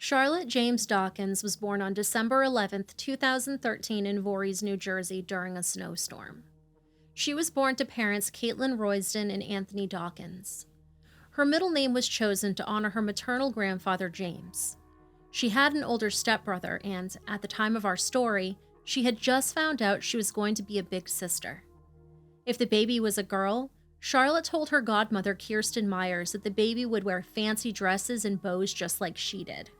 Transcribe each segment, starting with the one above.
Charlotte James Dawkins was born on December 11, 2013 in Voorhees, New Jersey during a snowstorm. She was born to parents Caitlin Royston and Anthony Dawkins. Her middle name was chosen to honor her maternal grandfather, James. She had an older stepbrother and, at the time of our story, she had just found out she was going to be a big sister. If the baby was a girl, Charlotte told her godmother Kirsten Myers that the baby would wear fancy dresses and bows just like she did.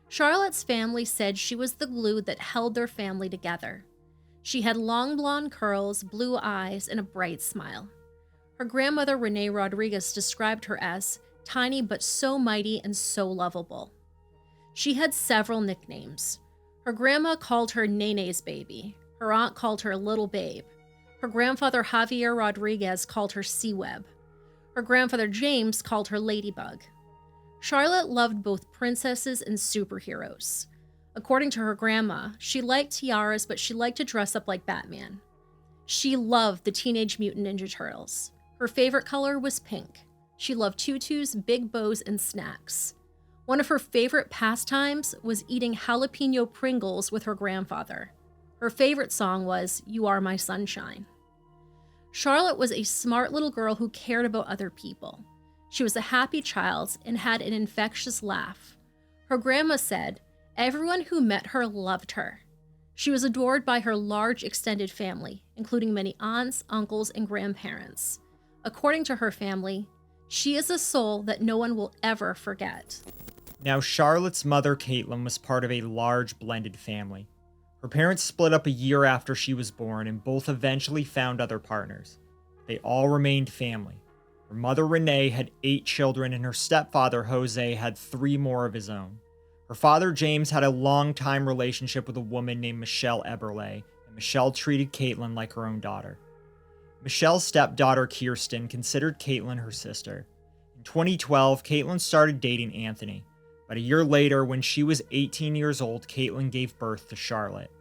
Charlotte's family said she was the glue that held their family together. She had long blonde curls, blue eyes, and a bright smile. Her grandmother Renee Rodriguez described her as tiny but so mighty and so lovable. She had several nicknames. Her grandma called her Nene's baby. Her aunt called her Little Babe. Her grandfather Javier Rodriguez called her Sea Web. Her grandfather James called her Ladybug. Charlotte loved both princesses and superheroes. According to her grandma, she liked tiaras, but she liked to dress up like Batman. She loved the Teenage Mutant Ninja Turtles. Her favorite color was pink. She loved tutus, big bows, and snacks. One of her favorite pastimes was eating jalapeno Pringles with her grandfather. Her favorite song was "You Are My Sunshine." Charlotte was a smart little girl who cared about other people. She was a happy child and had an infectious laugh. Her grandma said, everyone who met her loved her. She was adored by her large extended family, including many aunts, uncles, and grandparents. According to her family, she is a soul that no one will ever forget. Now, Charlotte's mother, Caitlin, was part of a large blended family. Her parents split up a year after she was born, and both eventually found other partners. They all remained family. Her mother, Renee, had 8 children, and her stepfather, Jose, had 3 more of his own. Her father, James, had a long-time relationship with a woman named Michelle Eberle, and Michelle treated Caitlin like her own daughter. Michelle's stepdaughter, Kirsten, considered Caitlin her sister. In 2012, Caitlin started dating Anthony. But a year later, when she was 18 years old, Caitlin gave birth to Charlotte.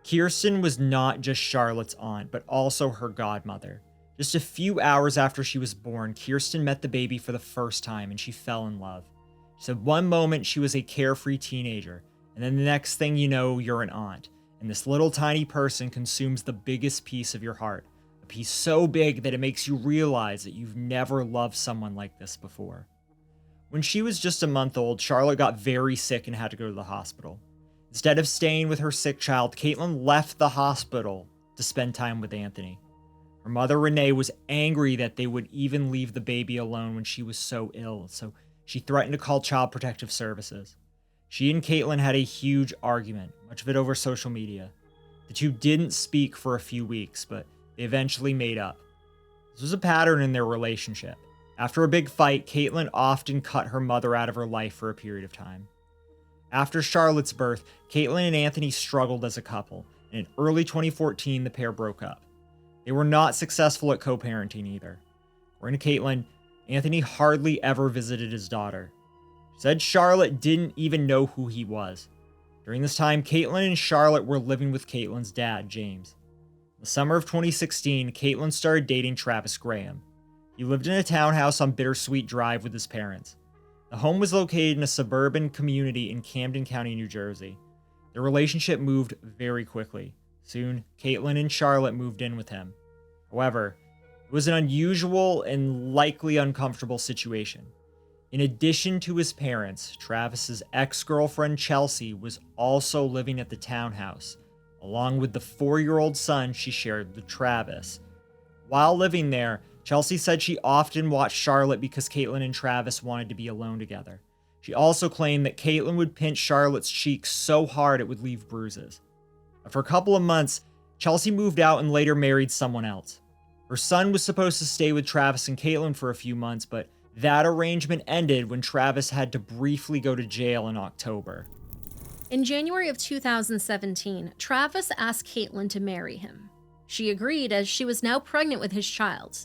Kirsten was not just Charlotte's aunt, but also her godmother. Just a few hours after she was born, Kirsten met the baby for the first time and she fell in love. She said one moment she was a carefree teenager, and then the next thing you know, you're an aunt. And this little tiny person consumes the biggest piece of your heart. A piece so big that it makes you realize that you've never loved someone like this before. When she was just a month old, Charlotte got very sick and had to go to the hospital. Instead of staying with her sick child, Caitlin left the hospital to spend time with Anthony. Her mother, Renee, was angry that they would even leave the baby alone when she was so ill, so she threatened to call Child Protective Services. She and Caitlin had a huge argument, much of it over social media. The two didn't speak for a few weeks, but they eventually made up. This was a pattern in their relationship. After a big fight, Caitlin often cut her mother out of her life for a period of time. After Charlotte's birth, Caitlin and Anthony struggled as a couple, and in early 2014, the pair broke up. They were not successful at co-parenting either. According to Caitlin, Anthony hardly ever visited his daughter. She said Charlotte didn't even know who he was. During this time, Caitlin and Charlotte were living with Caitlin's dad, James. In the summer of 2016, Caitlin started dating Travis Graham. He lived in a townhouse on Bittersweet Drive with his parents. The home was located in a suburban community in Camden County, New Jersey. Their relationship moved very quickly. Soon, Caitlin and Charlotte moved in with him. However, it was an unusual and likely uncomfortable situation. In addition to his parents, Travis's ex-girlfriend Chelsea was also living at the townhouse, along with the 4-year-old son she shared with Travis. While living there, Chelsea said she often watched Charlotte because Caitlin and Travis wanted to be alone together. She also claimed that Caitlin would pinch Charlotte's cheeks so hard it would leave bruises. After a couple of months, Chelsea moved out and later married someone else. Her son was supposed to stay with Travis and Caitlin for a few months, but that arrangement ended when Travis had to briefly go to jail in October. In January of 2017, Travis asked Caitlin to marry him. She agreed as she was now pregnant with his child.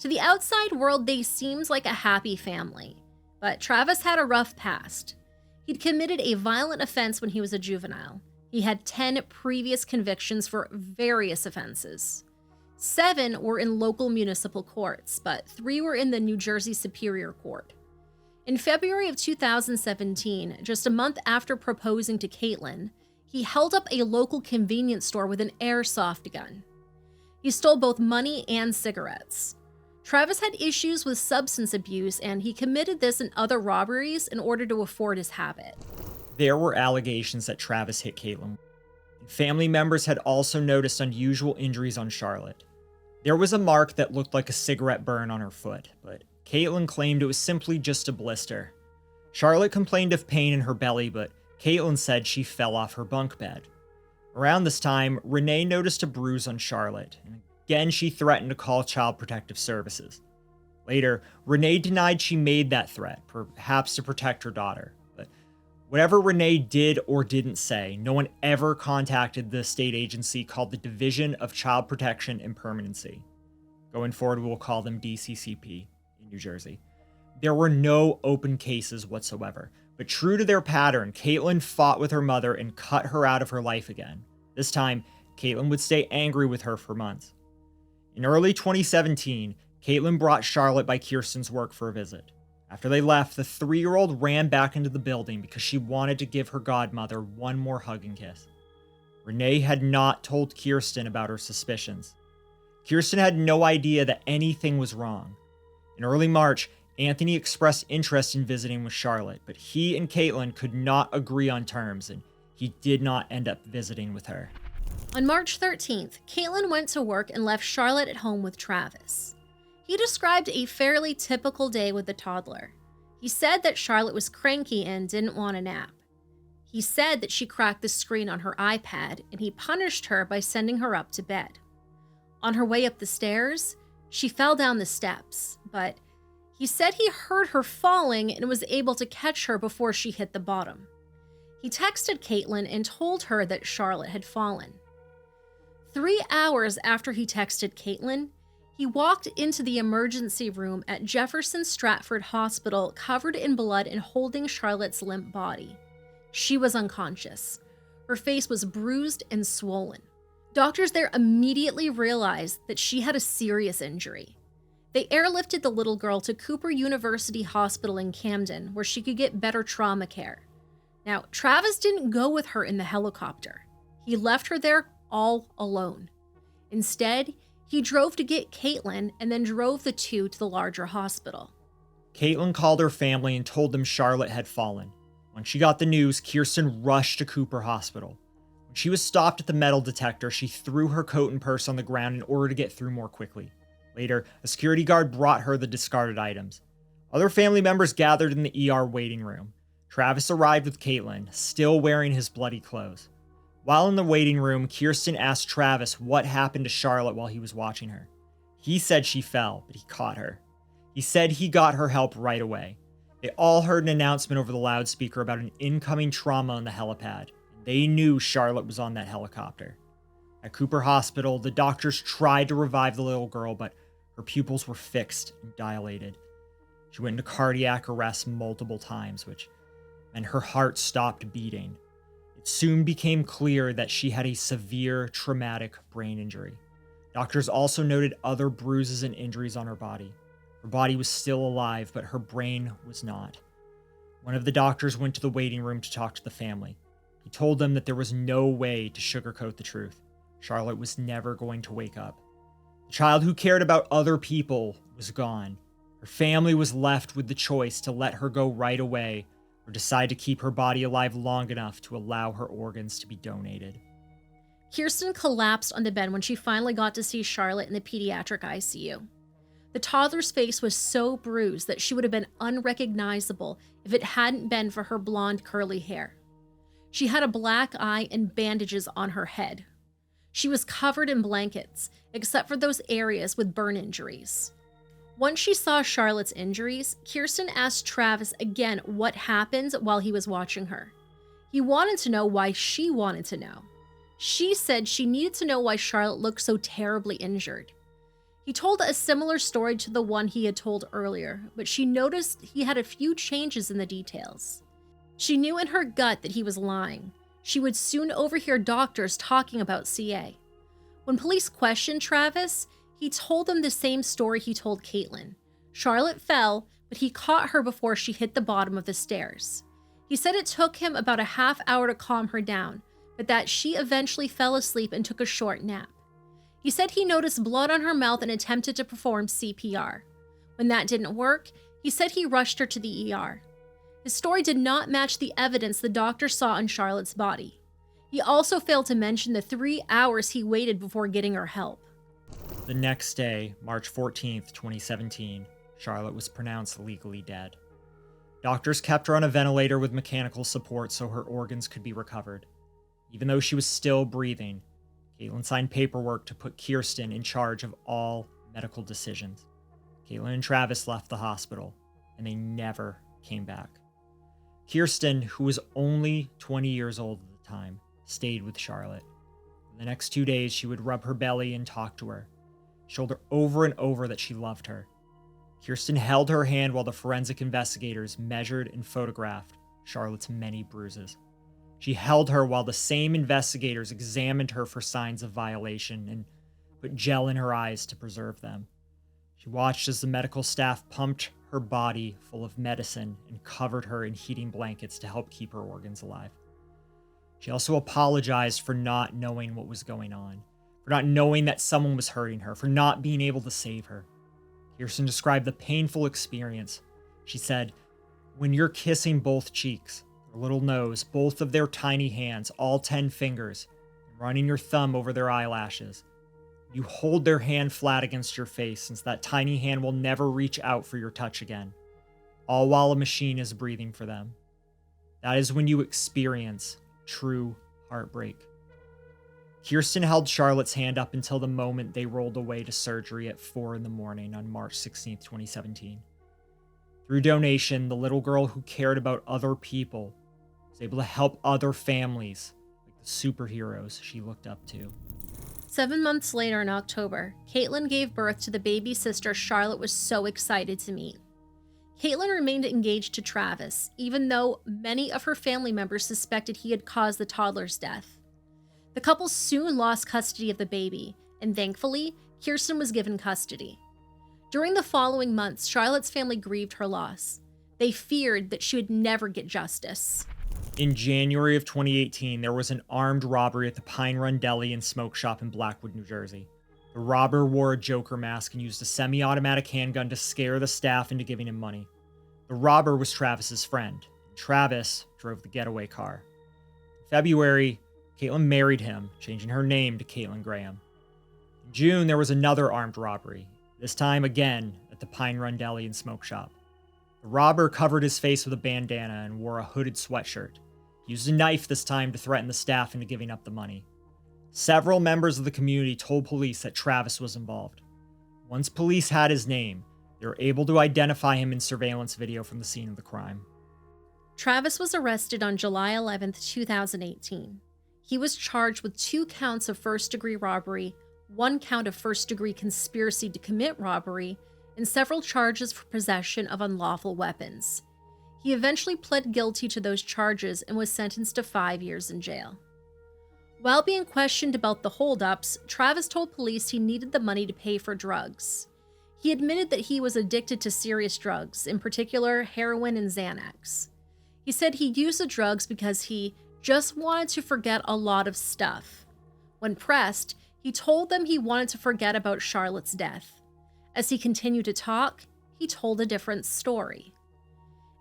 To the outside world, they seemed like a happy family, but Travis had a rough past. He'd committed a violent offense when he was a juvenile. He had 10 previous convictions for various offenses. 7 were in local municipal courts, but 3 were in the New Jersey Superior Court. In February of 2017, just a month after proposing to Caitlin, he held up a local convenience store with an airsoft gun. He stole both money and cigarettes. Travis had issues with substance abuse, and he committed this and other robberies in order to afford his habit. There were allegations that Travis hit Caitlin. Family members had also noticed unusual injuries on Charlotte. There was a mark that looked like a cigarette burn on her foot, but Caitlin claimed it was simply just a blister. Charlotte complained of pain in her belly, but Caitlin said she fell off her bunk bed. Around this time, Renee noticed a bruise on Charlotte, and again she threatened to call Child Protective Services. Later, Renee denied she made that threat, perhaps to protect her daughter. But whatever Renee did or didn't say, no one ever contacted the state agency called the Division of Child Protection and Permanency. Going forward, we will call them DCCP in New Jersey. There were no open cases whatsoever, but true to their pattern, Caitlin fought with her mother and cut her out of her life again. This time, Caitlin would stay angry with her for months. In early 2017, Caitlin brought Charlotte by Kirsten's work for a visit. After they left, the 3-year-old ran back into the building because she wanted to give her godmother one more hug and kiss. Renee had not told Kirsten about her suspicions. Kirsten had no idea that anything was wrong. In early March, Anthony expressed interest in visiting with Charlotte, but he and Caitlin could not agree on terms, and he did not end up visiting with her. On March 13th, Caitlin went to work and left Charlotte at home with Travis. He described a fairly typical day with the toddler. He said that Charlotte was cranky and didn't want a nap. He said that she cracked the screen on her iPad, and he punished her by sending her up to bed. On her way up the stairs, she fell down the steps, but he said he heard her falling and was able to catch her before she hit the bottom. He texted Caitlin and told her that Charlotte had fallen. 3 hours after he texted Caitlin, he walked into the emergency room at Jefferson Stratford Hospital covered in blood and holding Charlotte's limp body. She was unconscious. Her face was bruised and swollen. Doctors there immediately realized that she had a serious injury. They airlifted the little girl to Cooper University Hospital in Camden, where she could get better trauma care. Now, Travis didn't go with her in the helicopter. He left her there all alone. Instead, he drove to get Caitlin and then drove the two to the larger hospital. Caitlin called her family and told them Charlotte had fallen. When she got the news, Kirsten rushed to Cooper Hospital. When she was stopped at the metal detector, she threw her coat and purse on the ground in order to get through more quickly. Later, a security guard brought her the discarded items. Other family members gathered in the ER waiting room. Travis arrived with Caitlin, still wearing his bloody clothes. While in the waiting room, Kirsten asked Travis what happened to Charlotte while he was watching her. He said she fell, but he caught her. He said he got her help right away. They all heard an announcement over the loudspeaker about an incoming trauma on the helipad. They knew Charlotte was on that helicopter. At Cooper Hospital, the doctors tried to revive the little girl, but her pupils were fixed and dilated. She went into cardiac arrest multiple times, which meant her heart stopped beating. It soon became clear that she had a severe traumatic brain injury. Doctors also noted other bruises and injuries on her body. Her body was still alive, but her brain was not. One of the doctors went to the waiting room to talk to the family. He told them that there was no way to sugarcoat the truth. Charlotte was never going to wake up. The child who cared about other people was gone. Her family was left with the choice to let her go right away or decide to keep her body alive long enough to allow her organs to be donated. Kirsten collapsed on the bed when she finally got to see Charlotte in the pediatric ICU. The toddler's face was so bruised that she would have been unrecognizable if it hadn't been for her blonde curly hair. She had a black eye and bandages on her head. She was covered in blankets, except for those areas with burn injuries. Once she saw Charlotte's injuries, Kirsten asked Travis again what happened while he was watching her. He wanted to know why she wanted to know. She said she needed to know why Charlotte looked so terribly injured. He told a similar story to the one he had told earlier, but she noticed he had a few changes in the details. She knew in her gut that he was lying. She would soon overhear doctors talking about CA. When police questioned Travis, he told them the same story he told Caitlin. Charlotte fell, but he caught her before she hit the bottom of the stairs. He said it took him about a half hour to calm her down, but that she eventually fell asleep and took a short nap. He said he noticed blood on her mouth and attempted to perform CPR. When that didn't work, he said he rushed her to the ER. His story did not match the evidence the doctor saw on Charlotte's body. He also failed to mention the 3 hours he waited before getting her help. The next day, March 14th, 2017, Charlotte was pronounced legally dead. Doctors kept her on a ventilator with mechanical support so her organs could be recovered. Even though she was still breathing, Caitlin signed paperwork to put Kirsten in charge of all medical decisions. Caitlin and Travis left the hospital, and they never came back. Kirsten, who was only 20 years old at the time, stayed with Charlotte. For the next 2 days, she would rub her belly and talk to her. She told her over and over that she loved her. Kirsten held her hand while the forensic investigators measured and photographed Charlotte's many bruises. She held her while the same investigators examined her for signs of violation and put gel in her eyes to preserve them. She watched as the medical staff pumped her body full of medicine and covered her in heating blankets to help keep her organs alive. She also apologized for not knowing what was going on, for not knowing that someone was hurting her, for not being able to save her. Kirsten described the painful experience. She said, "When you're kissing both cheeks, their little nose, both of their tiny hands, all 10 fingers, and running your thumb over their eyelashes, you hold their hand flat against your face since that tiny hand will never reach out for your touch again, all while a machine is breathing for them. That is when you experience true heartbreak." Kirsten held Charlotte's hand up until the moment they rolled away to surgery at 4 a.m. on March 16, 2017. Through donation, the little girl who cared about other people was able to help other families like the superheroes she looked up to. 7 months later in October, Caitlin gave birth to the baby sister Charlotte was so excited to meet. Caitlin remained engaged to Travis, even though many of her family members suspected he had caused the toddler's death. The couple soon lost custody of the baby, and thankfully, Kirsten was given custody. During the following months, Charlotte's family grieved her loss. They feared that she would never get justice. In January of 2018, there was an armed robbery at the Pine Run Deli and Smoke Shop in Blackwood, New Jersey. The robber wore a Joker mask and used a semi-automatic handgun to scare the staff into giving him money. The robber was Travis's friend. Travis drove the getaway car. In February, Caitlin married him, changing her name to Caitlin Graham. In June, there was another armed robbery, this time again at the Pine Run Deli and Smoke Shop. The robber covered his face with a bandana and wore a hooded sweatshirt. He used a knife this time to threaten the staff into giving up the money. Several members of the community told police that Travis was involved. Once police had his name, they were able to identify him in surveillance video from the scene of the crime. Travis was arrested on July 11, 2018. He was charged with 2 counts of first-degree robbery, 1 count of first-degree conspiracy to commit robbery, and several charges for possession of unlawful weapons. He eventually pled guilty to those charges and was sentenced to 5 years in jail. While being questioned about the holdups, Travis told police he needed the money to pay for drugs. He admitted that he was addicted to serious drugs, in particular heroin and Xanax. He said he used the drugs because he just wanted to forget a lot of stuff. When pressed, he told them he wanted to forget about Charlotte's death. As he continued to talk, he told a different story.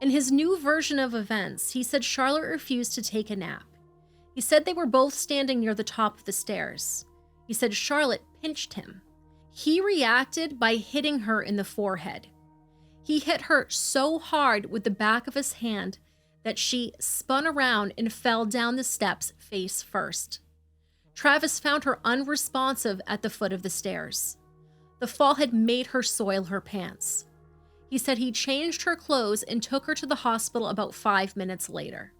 In his new version of events, he said Charlotte refused to take a nap. He said they were both standing near the top of the stairs. He said Charlotte pinched him. He reacted by hitting her in the forehead. He hit her so hard with the back of his hand that she spun around and fell down the steps face first. Travis found her unresponsive at the foot of the stairs. The fall had made her soil her pants. He said he changed her clothes and took her to the hospital about 5 minutes later.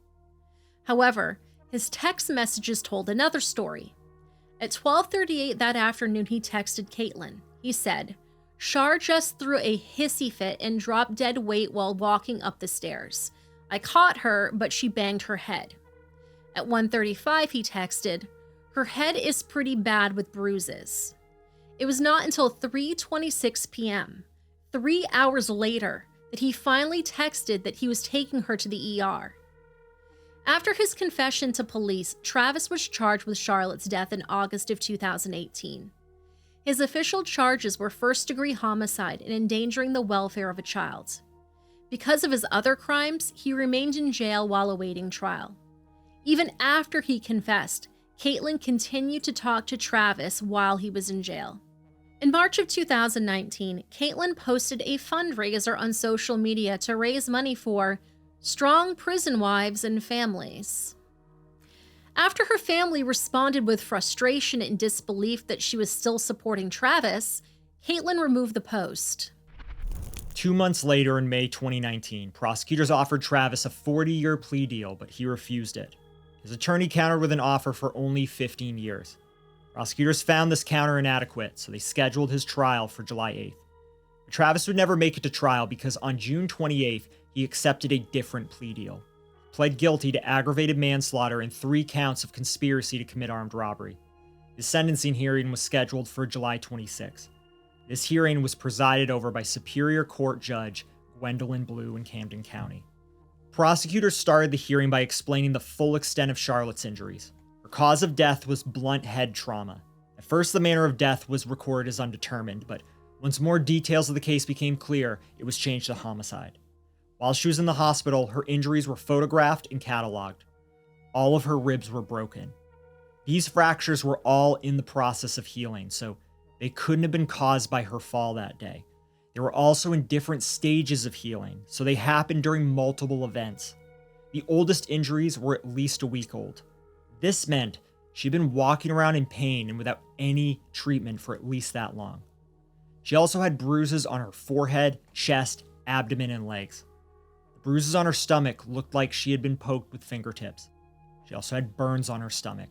However, his text messages told another story. At 12:38 that afternoon, he texted Caitlin. He said, "Char just threw a hissy fit and dropped dead weight while walking up the stairs. I caught her, but she banged her head." At 1:35, he texted, "Her head is pretty bad with bruises." It was not until 3:26 p.m., 3 hours later, that he finally texted that he was taking her to the ER. After his confession to police, Travis was charged with Charlotte's death in August of 2018. His official charges were first-degree homicide and endangering the welfare of a child. Because of his other crimes, he remained in jail while awaiting trial. Even after he confessed, Caitlin continued to talk to Travis while he was in jail. In March of 2019, Caitlin posted a fundraiser on social media to raise money for strong prison wives and families. After her family responded with frustration and disbelief that she was still supporting Travis, Caitlin removed the post. 2 months later, in May 2019, prosecutors offered Travis a 40-year plea deal, but he refused it. His attorney countered with an offer for only 15 years. Prosecutors found this counter inadequate, so they scheduled his trial for July 8th. But Travis would never make it to trial because on June 28th, he accepted a different plea deal. He pled guilty to aggravated manslaughter and 3 counts of conspiracy to commit armed robbery. His sentencing hearing was scheduled for July 26th. This hearing was presided over by Superior Court Judge Gwendolyn Blue in Camden County. Prosecutors started the hearing by explaining the full extent of Charlotte's injuries. Her cause of death was blunt head trauma. At first, the manner of death was recorded as undetermined, but once more details of the case became clear, it was changed to homicide. While she was in the hospital, her injuries were photographed and cataloged. All of her ribs were broken. These fractures were all in the process of healing, so they couldn't have been caused by her fall that day. They were also in different stages of healing, so they happened during multiple events. The oldest injuries were at least a week old. This meant she'd been walking around in pain and without any treatment for at least that long. She also had bruises on her forehead, chest, abdomen, and legs. The bruises on her stomach looked like she had been poked with fingertips. She also had burns on her stomach.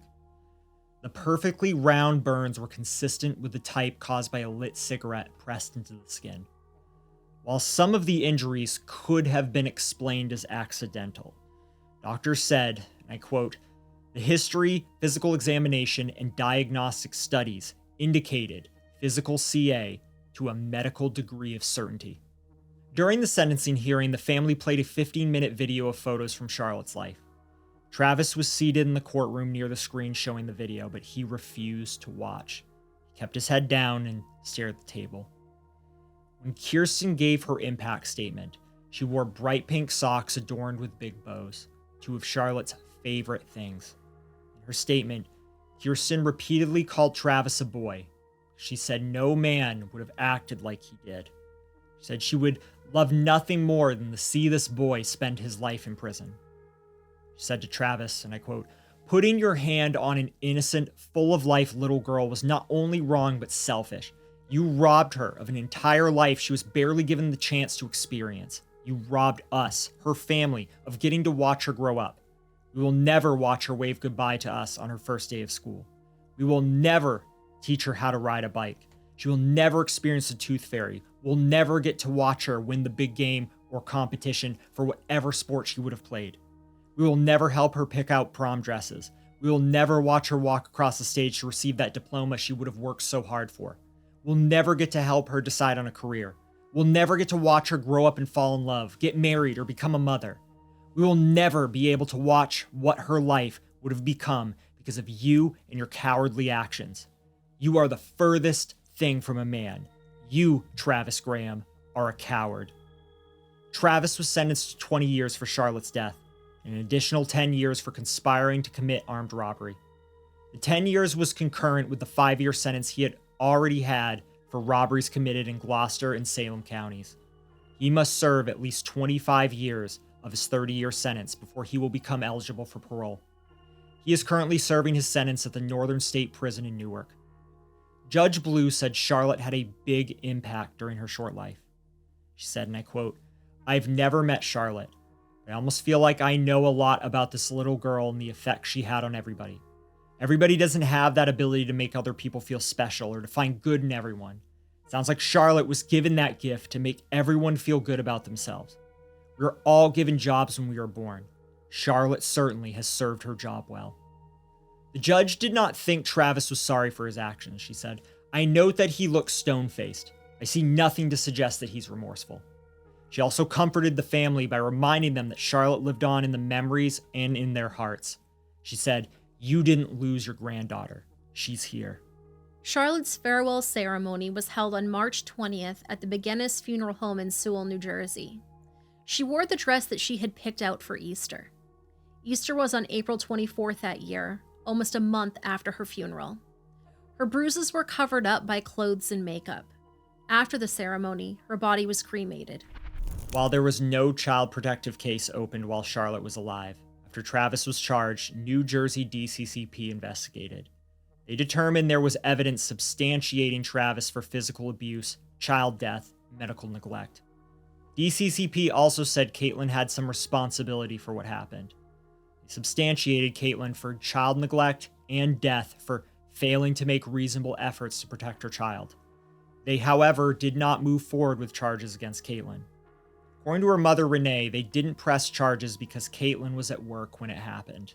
The perfectly round burns were consistent with the type caused by a lit cigarette pressed into the skin. While some of the injuries could have been explained as accidental, doctors said, and I quote, "The history, physical examination, and diagnostic studies indicated physical CA to a medical degree of certainty." During the sentencing hearing, the family played a 15-minute video of photos from Charlotte's life. Travis was seated in the courtroom near the screen showing the video, but he refused to watch. He kept his head down and stared at the table. When Kirsten gave her impact statement, she wore bright pink socks adorned with big bows, 2 of Charlotte's favorite things. In her statement, Kirsten repeatedly called Travis a boy. She said no man would have acted like he did. She said she would love nothing more than to see this boy spend his life in prison. She said to Travis, and I quote, "Putting your hand on an innocent, full-of-life little girl was not only wrong but selfish. You robbed her of an entire life she was barely given the chance to experience. You robbed us, her family, of getting to watch her grow up. We will never watch her wave goodbye to us on her first day of school. We will never teach her how to ride a bike. She will never experience the Tooth Fairy. We'll never get to watch her win the big game or competition for whatever sport she would have played. We will never help her pick out prom dresses. We will never watch her walk across the stage to receive that diploma she would have worked so hard for. We'll never get to help her decide on a career. We'll never get to watch her grow up and fall in love, get married, or become a mother. We will never be able to watch what her life would have become because of you and your cowardly actions. You are the furthest thing from a man. You, Travis Graham, are a coward." Travis was sentenced to 20 years for Charlotte's death, and an additional 10 years for conspiring to commit armed robbery. The 10 years was concurrent with the 5-year sentence he had already had for robberies committed in Gloucester and Salem counties. He must serve at least 25 years of his 30-year sentence before he will become eligible for parole. He is currently serving his sentence at the Northern State Prison in Newark. Judge Blue said Charlotte had a big impact during her short life. She said, and I quote, "I've never met Charlotte. I almost feel like I know a lot about this little girl and the effect she had on everybody. Everybody doesn't have that ability to make other people feel special or to find good in everyone. It sounds like Charlotte was given that gift to make everyone feel good about themselves. We were all given jobs when we were born. Charlotte certainly has served her job well." The judge did not think Travis was sorry for his actions, she said. "I note that he looks stone-faced. I see nothing to suggest that he's remorseful." She also comforted the family by reminding them that Charlotte lived on in the memories and in their hearts. She said, "You didn't lose your granddaughter. She's here." Charlotte's farewell ceremony was held on March 20th at the McGinnis Funeral Home in Sewell, New Jersey. She wore the dress that she had picked out for Easter. Easter was on April 24th that year, almost a month after her funeral. Her bruises were covered up by clothes and makeup. After the ceremony, her body was cremated. While there was no child protective case opened while Charlotte was alive, after Travis was charged, New Jersey DCCP investigated. They determined there was evidence substantiating Travis for physical abuse, child death, and medical neglect. DCCP also said Caitlin had some responsibility for what happened. They substantiated Caitlin for child neglect and death for failing to make reasonable efforts to protect her child. They, however, did not move forward with charges against Caitlin. According to her mother, Renee, they didn't press charges because Caitlin was at work when it happened.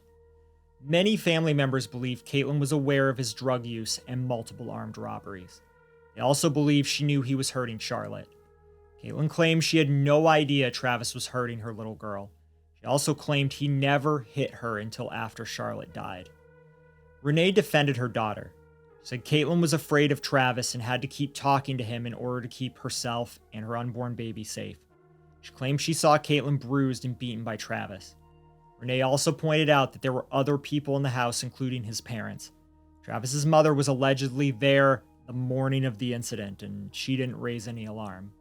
Many family members believe Caitlin was aware of his drug use and multiple armed robberies. They also believe she knew he was hurting Charlotte. Caitlin claimed she had no idea Travis was hurting her little girl. She also claimed he never hit her until after Charlotte died. Renee defended her daughter. She said Caitlin was afraid of Travis and had to keep talking to him in order to keep herself and her unborn baby safe. She claimed she saw Caitlin bruised and beaten by Travis. Renee also pointed out that there were other people in the house, including his parents. Travis's mother was allegedly there the morning of the incident, and she didn't raise any alarm.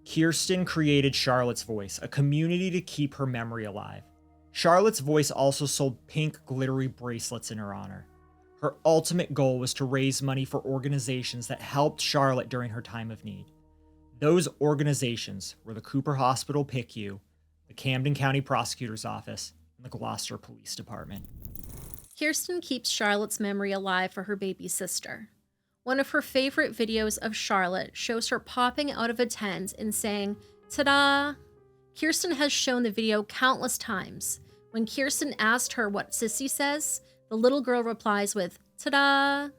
Kirsten created Charlotte's Voice, a community to keep her memory alive. Charlotte's Voice also sold pink glittery bracelets in her honor. Her ultimate goal was to raise money for organizations that helped Charlotte during her time of need. Those organizations were the Cooper Hospital PICU, the Camden County Prosecutor's Office, and the Gloucester Police Department. Kirsten keeps Charlotte's memory alive for her baby sister. One of her favorite videos of Charlotte shows her popping out of a tent and saying, "Ta-da!" Kirsten has shown the video countless times. When Kirsten asked her what Sissy says, the little girl replies with, "Ta-da!"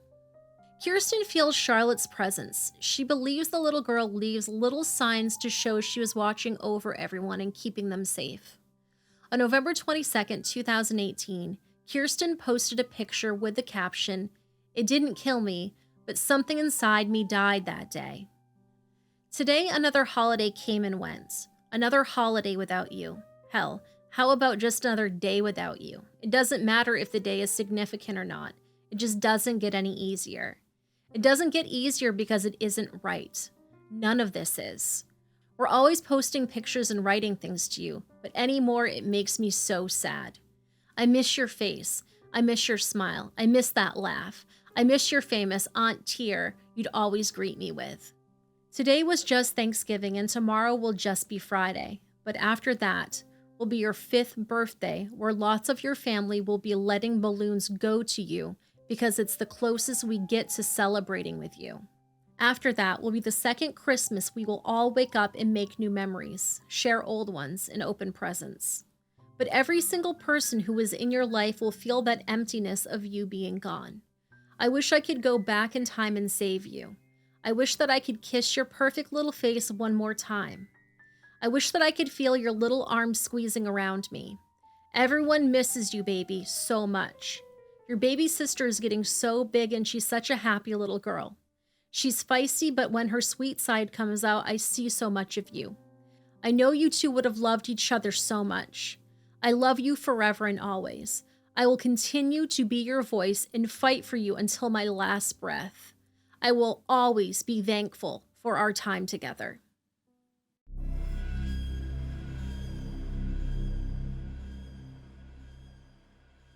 Kirsten feels Charlotte's presence. She believes the little girl leaves little signs to show she was watching over everyone and keeping them safe. On November 22nd, 2018, Kirsten posted a picture with the caption, "It didn't kill me, but something inside me died that day." Today, another holiday came and went. Another holiday without you. Hell, how about just another day without you? It doesn't matter if the day is significant or not. It just doesn't get any easier. It doesn't get easier because it isn't right. None of this is. We're always posting pictures and writing things to you, but anymore it makes me so sad. I miss your face. I miss your smile. I miss that laugh. I miss your famous Aunt Tear you'd always greet me with. Today was just Thanksgiving and tomorrow will just be Friday, but after that will be your 5th birthday where lots of your family will be letting balloons go to you because it's the closest we get to celebrating with you. After that will be the 2nd Christmas we will all wake up and make new memories, share old ones, and open presents. But every single person who was in your life will feel that emptiness of you being gone. I wish I could go back in time and save you. I wish that I could kiss your perfect little face one more time. I wish that I could feel your little arms squeezing around me. Everyone misses you, baby, so much. Your baby sister is getting so big and she's such a happy little girl. She's feisty, but when her sweet side comes out, I see so much of you. I know you two would have loved each other so much. I love you forever and always. I will continue to be your voice and fight for you until my last breath. I will always be thankful for our time together.